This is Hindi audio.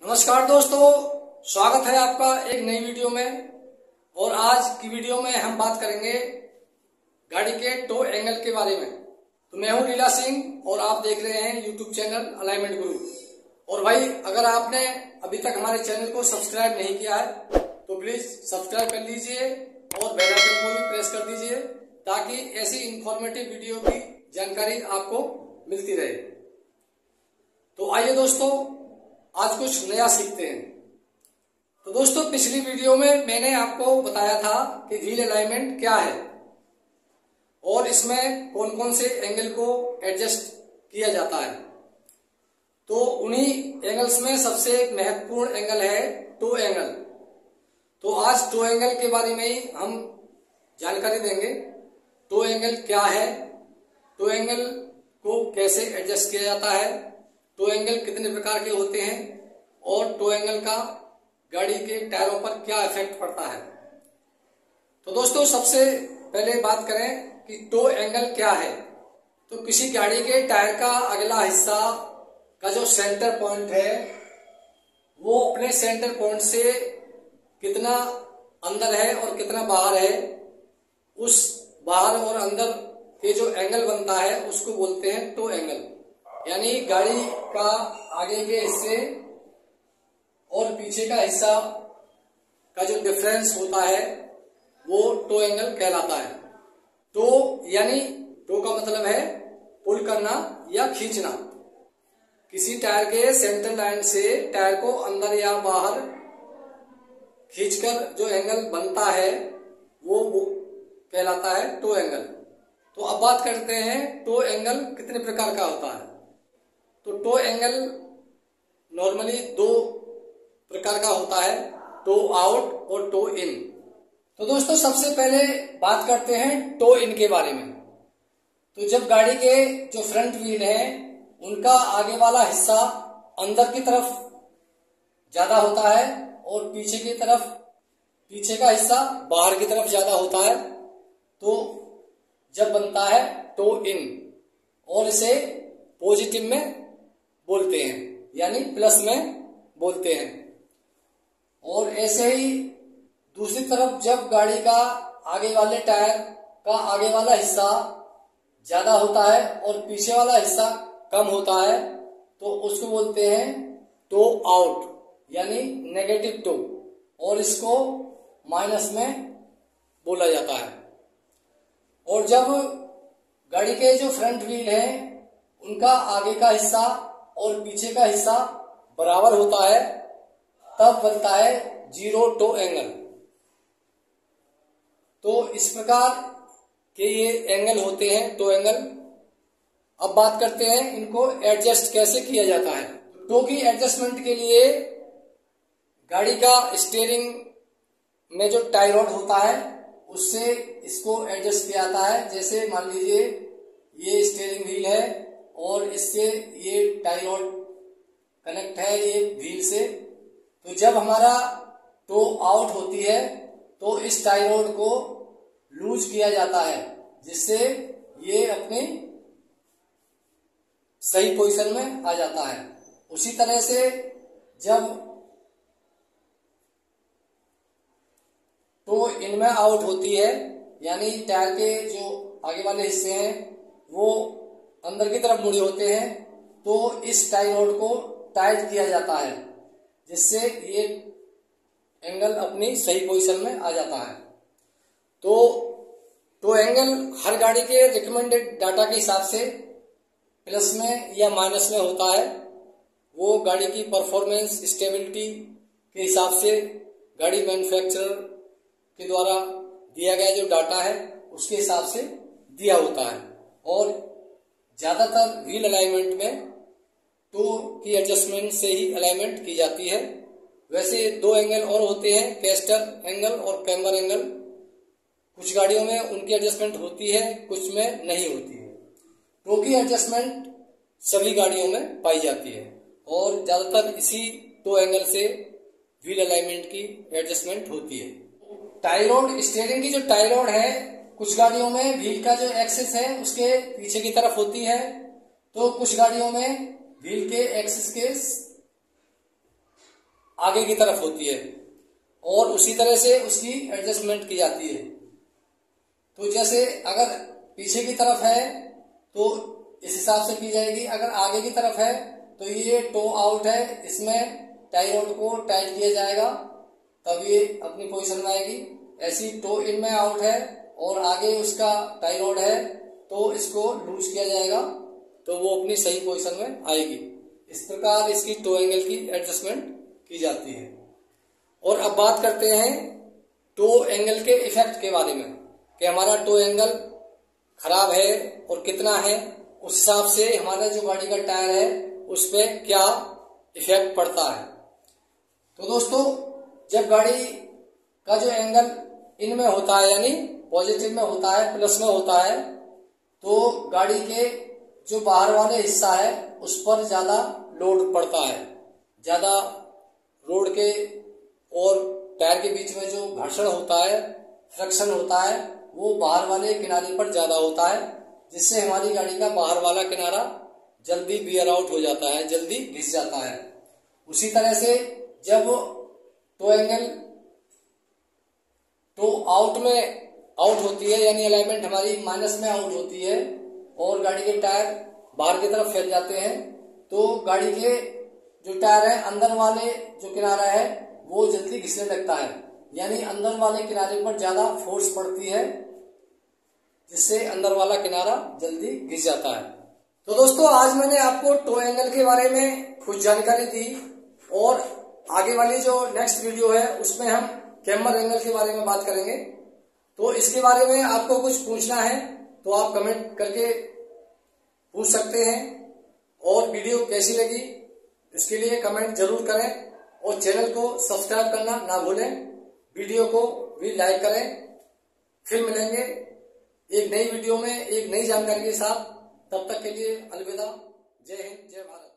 नमस्कार दोस्तों, स्वागत है आपका एक नई वीडियो में। और आज की वीडियो में हम बात करेंगे गाड़ी के टो एंगल के बारे में। तो मैं हूं लीला सिंह और आप देख रहे हैं यूट्यूब चैनल अलाइनमेंट गुरु। और भाई, अगर आपने अभी तक हमारे चैनल को सब्सक्राइब नहीं किया है तो प्लीज सब्सक्राइब कर लीजिए और बेल आइकन को भी प्रेस कर दीजिए ताकि ऐसी इंफॉर्मेटिव वीडियो की जानकारी आपको मिलती रहे। तो आइए दोस्तों, आज कुछ नया सीखते हैं। तो दोस्तों, पिछली वीडियो में मैंने आपको बताया था कि व्हील अलाइनमेंट क्या है और इसमें कौन कौन से एंगल को एडजस्ट किया जाता है। तो उन्हीं एंगल्स में सबसे महत्वपूर्ण एंगल है टो एंगल। तो आज टो एंगल के बारे में ही हम जानकारी देंगे। टो एंगल क्या है, टो एंगल को कैसे एडजस्ट किया जाता है, टो एंगल कितने प्रकार के होते हैं और टो एंगल का गाड़ी के टायरों पर क्या इफेक्ट पड़ता है। तो दोस्तों, सबसे पहले बात करें कि टो एंगल क्या है। तो किसी गाड़ी के टायर का अगला हिस्सा का जो सेंटर पॉइंट है वो अपने सेंटर पॉइंट से कितना अंदर है और कितना बाहर है, उस बाहर और अंदर के जो एंगल बनता है उसको बोलते हैं टो एंगल। यानी गाड़ी का आगे के हिस्से और पीछे का हिस्सा का जो डिफरेंस होता है वो टो एंगल कहलाता है। टो यानी टो का मतलब है पुल करना या खींचना। किसी टायर के सेंटर लाइन से टायर को अंदर या बाहर खींचकर जो एंगल बनता है वो कहलाता है टो एंगल। तो अब बात करते हैं टो एंगल कितने प्रकार का होता है। तो टो एंगल नॉर्मली दो प्रकार का होता है, टो आउट और टो इन। तो दोस्तों, सबसे पहले बात करते हैं टो इन के बारे में। तो जब गाड़ी के जो फ्रंट व्हील है उनका आगे वाला हिस्सा अंदर की तरफ ज्यादा होता है और पीछे का हिस्सा बाहर की तरफ ज्यादा होता है, तो जब बनता है टो इन और इसे पॉजिटिव में बोलते हैं यानी प्लस में बोलते हैं। और ऐसे ही दूसरी तरफ जब गाड़ी का आगे वाले टायर का आगे वाला हिस्सा ज्यादा होता है और पीछे वाला हिस्सा कम होता है तो उसको बोलते हैं टो आउट यानी नेगेटिव टो, और इसको माइनस में बोला जाता है। और जब गाड़ी के जो फ्रंट व्हील है उनका आगे का हिस्सा और पीछे का हिस्सा बराबर होता है तब बनता है जीरो टो एंगल। तो इस प्रकार के ये एंगल होते हैं टो एंगल। अब बात करते हैं इनको एडजस्ट कैसे किया जाता है। टो की एडजस्टमेंट के लिए गाड़ी का स्टीयरिंग में जो टाई रॉड होता है उससे इसको एडजस्ट किया जाता है। जैसे मान लीजिए ये स्टीयरिंग व्हील है और इससे ये टाई रॉड कनेक्ट है ये व्हील से। तो जब हमारा टो आउट होती है तो इस टाई रॉड को लूज किया जाता है जिससे ये अपनी सही पोजीशन में आ जाता है। उसी तरह से जब टो इनमें आउट होती है यानी टायर के जो आगे वाले हिस्से हैं वो अंदर की तरफ मुड़े होते हैं तो इस टाई रॉड को टाइट किया जाता है जिससे ये एंगल अपनी सही पोजीशन में आ जाता है। तो टो एंगल हर गाड़ी के रिकमेंडेड डाटा के हिसाब से प्लस में या माइनस में होता है। वो गाड़ी की परफॉर्मेंस स्टेबिलिटी के हिसाब से गाड़ी मैन्युफैक्चरर के द्वारा दिया गया जो डाटा है उसके हिसाब से दिया होता है। और ज्यादातर व्हील अलाइनमेंट में टो की एडजस्टमेंट से ही अलाइनमेंट की जाती है। वैसे दो एंगल और होते हैं, कैस्टर एंगल और कैम्बर एंगल। कुछ गाड़ियों में उनकी एडजस्टमेंट होती है, कुछ में नहीं होती है। टो की एडजस्टमेंट सभी गाड़ियों में पाई जाती है और ज्यादातर इसी टो एंगल से व्हील अलाइनमेंट की एडजस्टमेंट होती है। टाई रॉड, स्टीयरिंग की जो टाई रॉड है कुछ गाड़ियों में व्हील का जो एक्सिस है उसके पीछे की तरफ होती है, तो कुछ गाड़ियों में व्हील के एक्सिस के आगे की तरफ होती है और उसी तरह से उसकी एडजस्टमेंट की जाती है। तो जैसे अगर पीछे की तरफ है तो इस हिसाब से की जाएगी, अगर आगे की तरफ है तो ये टो आउट है, इसमें टाई रॉड को टाइट किया जाएगा तब ये अपनी पोजीशन में आएगी। ऐसी टो इन में आउट है और आगे उसका टाई रॉड है तो इसको लूज किया जाएगा तो वो अपनी सही पोजीशन में आएगी। इस प्रकार इसकी टो एंगल की एडजस्टमेंट की जाती है। और अब बात करते हैं टो एंगल के इफेक्ट के बारे में कि हमारा टो एंगल खराब है और कितना है, उस हिसाब से हमारा जो गाड़ी का टायर है उस पर क्या इफेक्ट पड़ता है। तो दोस्तों, जब गाड़ी का जो एंगल इनमें होता है यानी पॉजिटिव में होता है, प्लस में होता है, तो गाड़ी के जो बाहर वाले हिस्सा है उस पर ज्यादा लोड पड़ता है। ज्यादा रोड के और टायर के बीच में जो घर्षण होता है, फ्रिक्शन होता है, वो बाहर वाले किनारे पर ज्यादा होता है, जिससे हमारी गाड़ी का बाहर वाला किनारा जल्दी वियर आउट हो जाता है, जल्दी घिस जाता है। उसी तरह से जब टो एंगल टो आउट होती है यानी अलाइनमेंट हमारी माइनस में आउट होती है और गाड़ी के टायर बाहर की तरफ फैल जाते हैं, तो गाड़ी के जो टायर है अंदर वाले जो किनारा है वो जल्दी घिसने लगता है, यानी अंदर वाले किनारे पर ज्यादा फोर्स पड़ती है, जिससे अंदर वाला किनारा जल्दी घिस जाता है। तो दोस्तों, आज मैंने आपको टो एंगल के बारे में कुछ जानकारी दी और आगे वाली जो नेक्स्ट वीडियो है उसमें हम कैम्बर एंगल के बारे में बात करेंगे। तो इसके बारे में आपको कुछ पूछना है तो आप कमेंट करके पूछ सकते हैं। और वीडियो कैसी लगी इसके लिए कमेंट जरूर करें और चैनल को सब्सक्राइब करना ना भूलें। वीडियो को भी लाइक करें। फिर मिलेंगे एक नई वीडियो में एक नई जानकारी के साथ। तब तक के लिए अलविदा। जय हिंद, जय भारत।